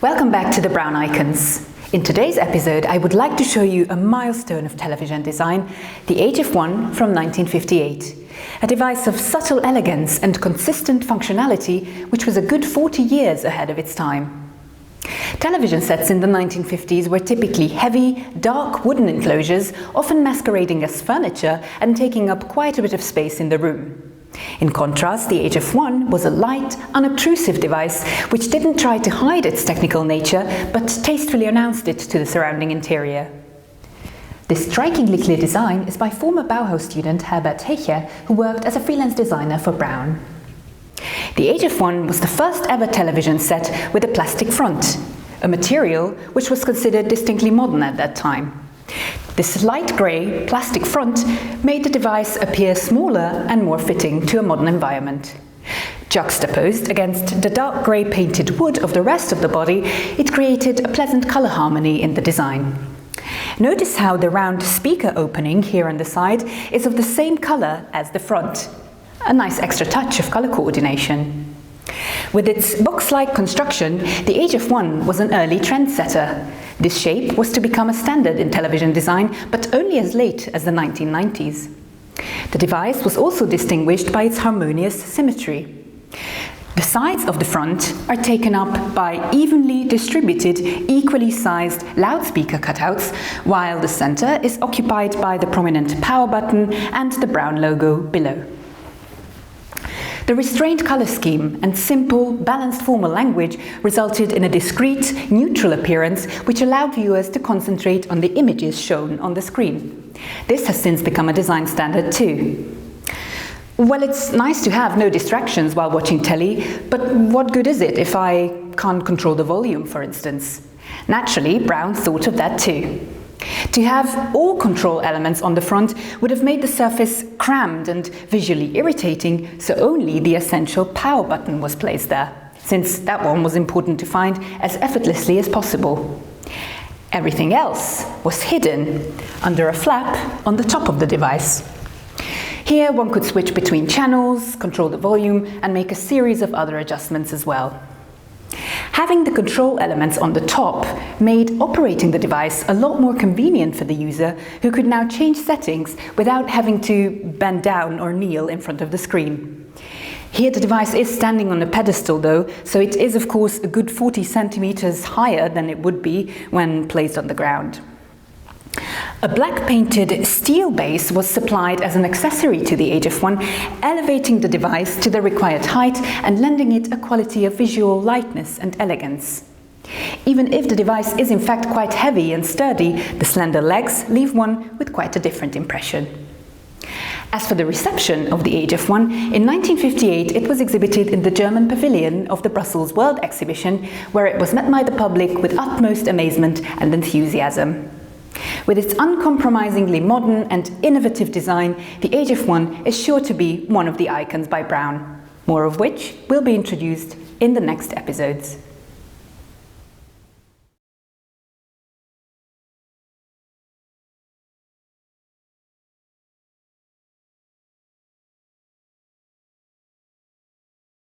Welcome back to the Braun Icons. In today's episode, I would like to show you a milestone of television design, the HF1 from 1958. A device of subtle elegance and consistent functionality, which was a good 40 years ahead of its time. Television sets in the 1950s were typically heavy, dark wooden enclosures, often masquerading as furniture and taking up quite a bit of space in the room. In contrast, the HF1 was a light, unobtrusive device which didn't try to hide its technical nature, but tastefully announced it to the surrounding interior. This strikingly clear design is by former Bauhaus student Herbert Hirche, who worked as a freelance designer for Braun. The HF1 was the first ever television set with a plastic front, a material which was considered distinctly modern at that time. This light grey plastic front made the device appear smaller and more fitting to a modern environment. Juxtaposed against the dark grey painted wood of the rest of the body, it created a pleasant colour harmony in the design. Notice how the round speaker opening here on the side is of the same colour as the front. A nice extra touch of colour coordination. With its box-like construction, the HF1 was an early trendsetter. This shape was to become a standard in television design, but only as late as the 1990s. The device was also distinguished by its harmonious symmetry. The sides of the front are taken up by evenly distributed, equally sized loudspeaker cutouts, while the center is occupied by the prominent power button and the Braun logo below. The restrained color scheme and simple, balanced formal language resulted in a discreet, neutral appearance which allowed viewers to concentrate on the images shown on the screen. This has since become a design standard too. Well, it's nice to have no distractions while watching telly, but what good is it if I can't control the volume, for instance? Naturally, Braun thought of that too. To have all control elements on the front would have made the surface crammed and visually irritating, so only the essential power button was placed there, since that one was important to find as effortlessly as possible. Everything else was hidden under a flap on the top of the device. Here one could switch between channels, control the volume, and make a series of other adjustments as well. Having the control elements on the top made operating the device a lot more convenient for the user, who could now change settings without having to bend down or kneel in front of the screen. Here the device is standing on a pedestal though, so it is of course a good 40 centimeters higher than it would be when placed on the ground. A black painted steel base was supplied as an accessory to the HF1, elevating the device to the required height and lending it a quality of visual lightness and elegance. Even if the device is in fact quite heavy and sturdy, the slender legs leave one with quite a different impression. As for the reception of the HF1, in 1958 it was exhibited in the German pavilion of the Brussels World Exhibition, where it was met by the public with utmost amazement and enthusiasm. With its uncompromisingly modern and innovative design, the HF1 is sure to be one of the icons by Braun, more of which will be introduced in the next episodes.